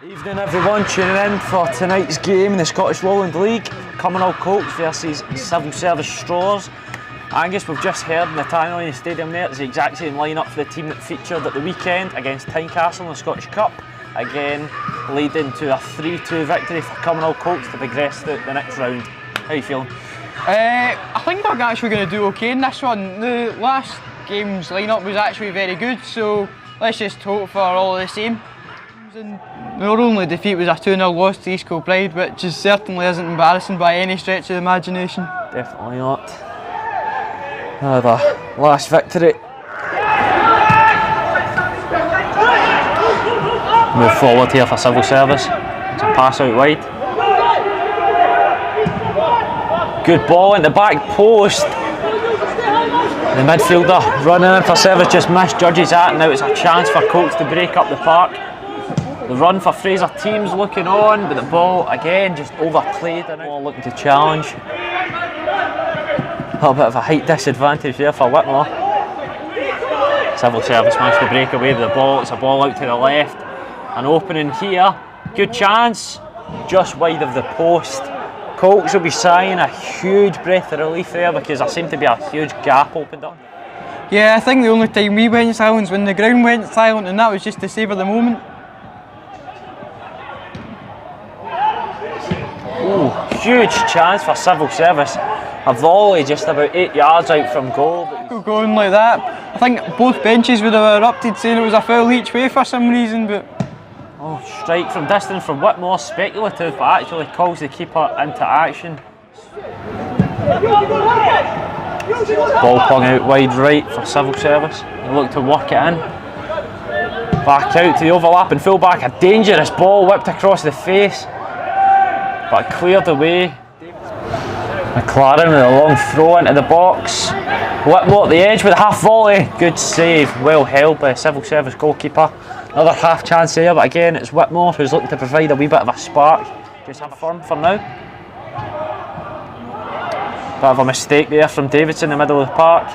Evening everyone, tuning in for tonight's game in the Scottish Lowland League. Cumbernauld Colts versus Civil Service Strollers. Angus, we've just heard in the Tannadice Stadium there, it's the exact same lineup for the team that featured at the weekend against Tynecastle in the Scottish Cup. Again, leading to a 3-2 victory for Cumbernauld Colts to progress to the next round. How are you feeling? I think we're actually going to do okay in this one. The last game's lineup was actually very good, so let's just hope for all the same. Our only defeat was a 2-0 loss to East Kilbride, which certainly isn't embarrassing by any stretch of the imagination. Definitely not. The last victory. Move forward here for Civil Service. It's a pass out wide. Good ball in the back post. The midfielder running in for Service just misjudges that. Now it's a chance for Colts to break up the park. The run for Fraser team's looking on, but the ball again just overplayed. And all looking to challenge. A little bit of a height disadvantage there for Whitmore. Civil Service managed to break away with the ball. It's a ball out to the left. An opening here. Good chance. Just wide of the post. Colts will be sighing a huge breath of relief there because there seemed to be a huge gap opened up. Yeah, I think the only time we went silent was when the ground went silent, and that was just to savour the moment. Ooh, huge chance for Civil Service. A volley just about 8 yards out from goal. Going like that, I think both benches would have erupted saying it was a foul each way for some reason, but... Oh, strike from distance from Whitmore, speculative, but actually calls the keeper into action. Ball flung out wide right for Civil Service. They look to work it in. Back out to the overlapping fullback. A dangerous ball whipped across the face, but cleared away. McLaren with a long throw into the box. Whitmore at the edge with a half volley. Good save, well held by a Civil Service goalkeeper. Another half chance there, but again it's Whitmore who's looking to provide a wee bit of a spark. Just have a firm for now. Bit of a mistake there from Davidson in the middle of the park.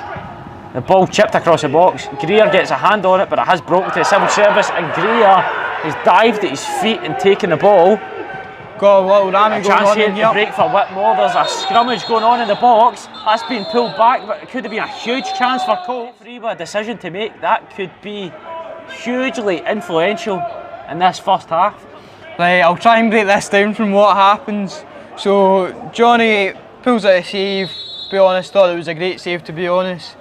The ball chipped across the box. Greer gets a hand on it, but it has broken to the Civil Service, and Greer has dived at his feet and taken the ball. Got a little ramming going on in here. Break for Whitmore. There's a scrummage going on in the box. That's been pulled back, but it could have been a huge chance for Colts. A decision to make that could be hugely influential in this first half. Right, I'll try and break this down from what happens. So Johnny pulls out a save. To be honest, thought it was a great save, to be honest.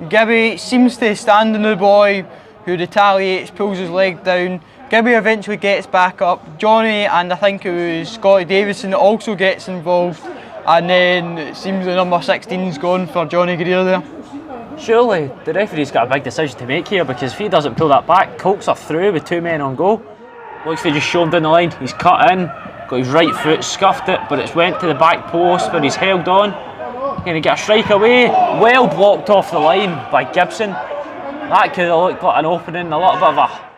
Gibby seems to stand on the boy, who retaliates, pulls his leg down. Gibby eventually gets back up. Johnny, and I think it was Scotty Davidson, also gets involved, and then it seems the number 16's gone for Johnny Greer there. Surely the referee's got a big decision to make here, because if he doesn't pull that back, Colts are through with 2 men on goal. Looks to just show him down the line. He's cut in, got his right foot, scuffed it, but it's went to the back post where he's held on. Going to get a strike away, well blocked off the line by Gibson. That could have looked like an opening, a little bit of a...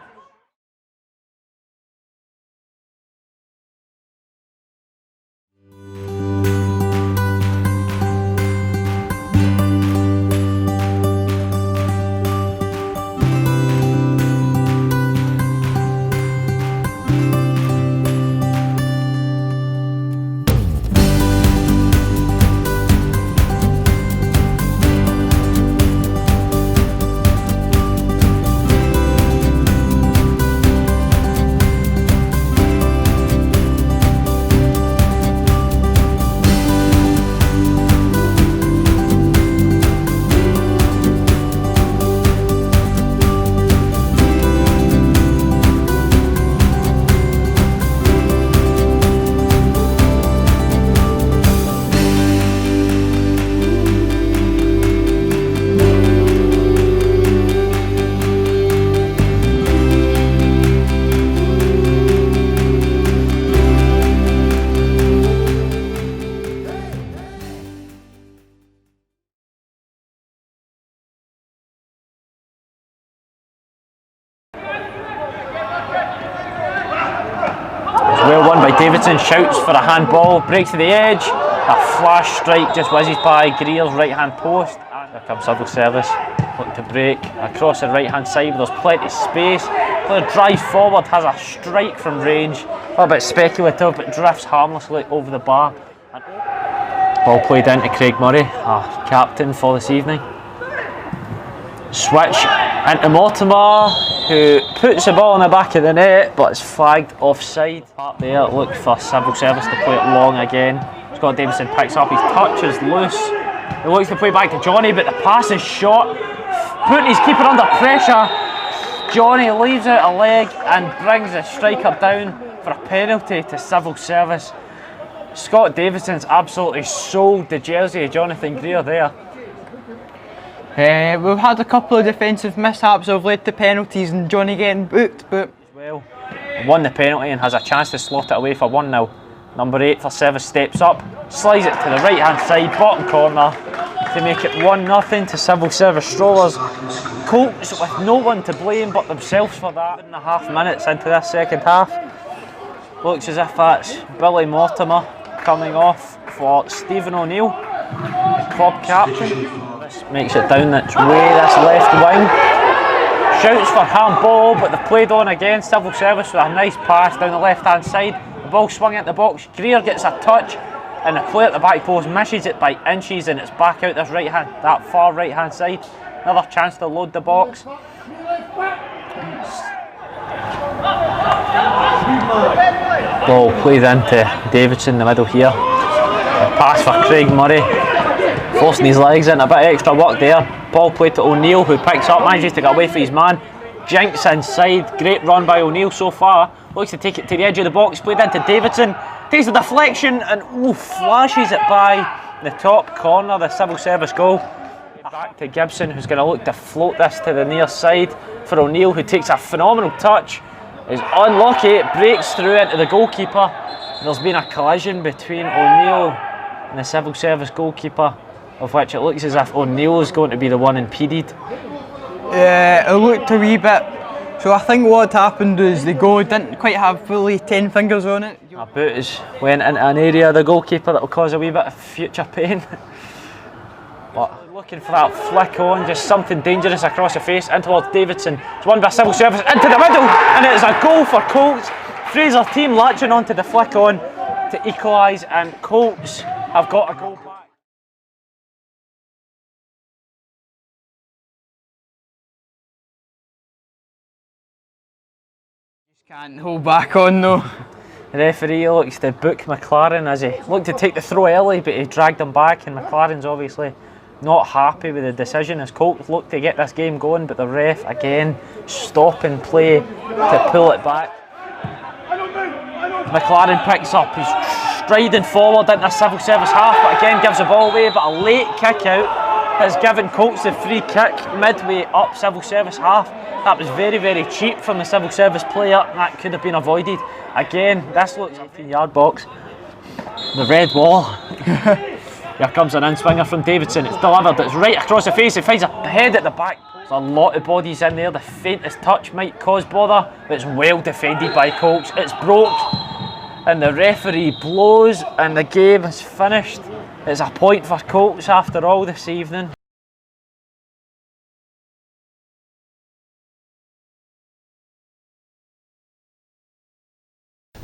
Well won by Davidson, shouts for a handball, breaks to the edge, a flash strike just whizzes by Greer's right hand post. Here comes Civil Service, looking to break across the right hand side, there's plenty of space. Player drives forward, has a strike from range. A little bit speculative, but drifts harmlessly over the bar. Ball played into Craig Murray, our captain for this evening. Switch into Mortimer, who puts the ball in the back of the net, but it's flagged offside. Part there, look for Civil Service to play it long again. Scott Davison picks up, his touch is loose. He looks to play back to Johnny, but the pass is short, putting his keeper under pressure. Johnny leaves out a leg and brings the striker down for a penalty to Civil Service. Scott Davidson's absolutely sold the jersey of Jonathan Greer there. We've had a couple of defensive mishaps that have led to penalties and Johnny getting booked, but well, won the penalty and has a chance to slot it away for 1-0. Number 8 for Service steps up, slides it to the right hand side, bottom corner, to make it 1-0 to Civil Service Strollers. Colts with no one to blame but themselves for that. 1.5 minutes into this second half. Looks as if that's Billy Mortimer coming off for Stephen O'Neill, the club captain. This makes it down its way, this left wing. Shouts for handball, but they've played on again. Civil Service with a nice pass down the left hand side. The ball swung into the box. Greer gets a touch, and the player at the back post misses it by inches, and it's back out this that far right hand side. Another chance to load the box. Ball played into Davidson in the middle here. A pass for Craig Murray, forcing his legs in, a bit of extra work there. Ball played to O'Neill, who picks up, manages to get away from his man. Jinks inside, great run by O'Neill so far. Looks to take it to the edge of the box, played into Davidson. Takes the deflection and flashes it by the top corner, the Civil Service goal. Back to Gibson, who's going to look to float this to the near side for O'Neill, who takes a phenomenal touch. Is unlucky, it breaks through into the goalkeeper. There's been a collision between O'Neill and the Civil Service goalkeeper, of which it looks as if O'Neill is going to be the one impeded. Yeah, it looked a wee bit. So I think what happened was the goal didn't quite have fully 10 fingers on it. A boot has went into an area of the goalkeeper that will cause a wee bit of future pain. But looking for that flick on, just something dangerous across the face, in towards Davidson. It's won by Civil Service into the middle, and it's a goal for Colts. Fraser team latching onto the flick on to equalise, and Colts have got a goal back. Just can't hold back on though. The referee looks to book McLaren as he looked to take the throw early, but he dragged him back, and McLaren's obviously not happy with the decision as Colts look to get this game going, but the ref again stopping play to pull it back. McLaren picks up, he's striding forward into the Civil Service half, but again gives the ball away, but a late kick out has given Colts the free kick midway up Civil Service half. That was very, very cheap from the Civil Service player, and that could have been avoided. Again, this looks like a 18-yard box. The red wall. Here comes an in-swinger from Davidson. It's delivered, it's right across the face. He finds a head at the back. There's a lot of bodies in there. The faintest touch might cause bother, but it's well defended by Colts. It's broke, and the referee blows, and the game is finished. It's a point for Colts after all this evening.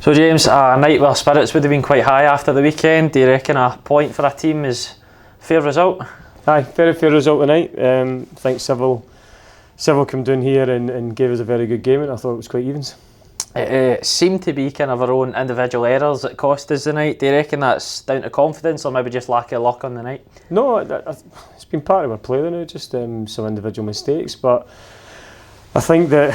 So James, a night where spirits would have been quite high after the weekend. Do you reckon a point for a team is a fair result? Aye, very fair result tonight. I think Civil came down here and gave us a very good game, and I thought it was quite evens. It seemed to be kind of our own individual errors that cost us the night. Do you reckon that's down to confidence or maybe just lack of luck on the night? No, it's been part of our play now, just some individual mistakes, but I think that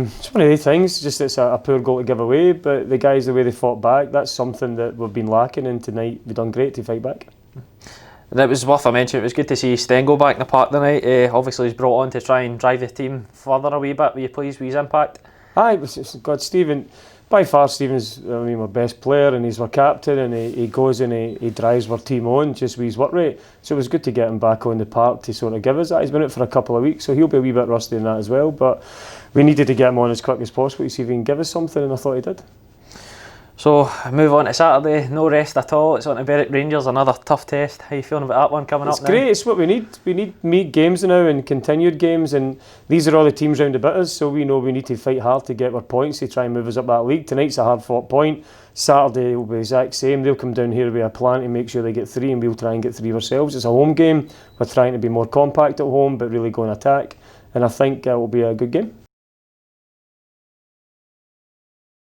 it's one of these things, just it's a poor goal to give away, but the guys, the way they fought back, that's something that we've been lacking, and tonight we've done great to fight back. And it was worth a mention, it was good to see Stengo back in the park tonight. Obviously he's brought on to try and drive the team further a wee bit. Were you pleased with his impact? Aye, God, Stephen, by far Stephen's our best player, and he's our captain, and he goes and he drives our team on just with his work rate. So it was good to get him back on the park to sort of give us that. He's been out for a couple of weeks, so he'll be a wee bit rusty in that as well, but we needed to get him on as quick as possible to see if he can give us something, and I thought he did. So move on to Saturday, no rest at all. It's on to Berwick Rangers, another tough test. How you feeling about that one coming up now? It's great, it's what we need. We need meat games now and continued games, and these are all the teams round about us, so we know we need to fight hard to get our points to try and move us up that league. Tonight's a hard fought point. Saturday will be the exact same. They'll come down here with a plan to make sure they get 3, and we'll try and get 3 ourselves. It's a home game. We're trying to be more compact at home but really go and attack, and I think it will be a good game.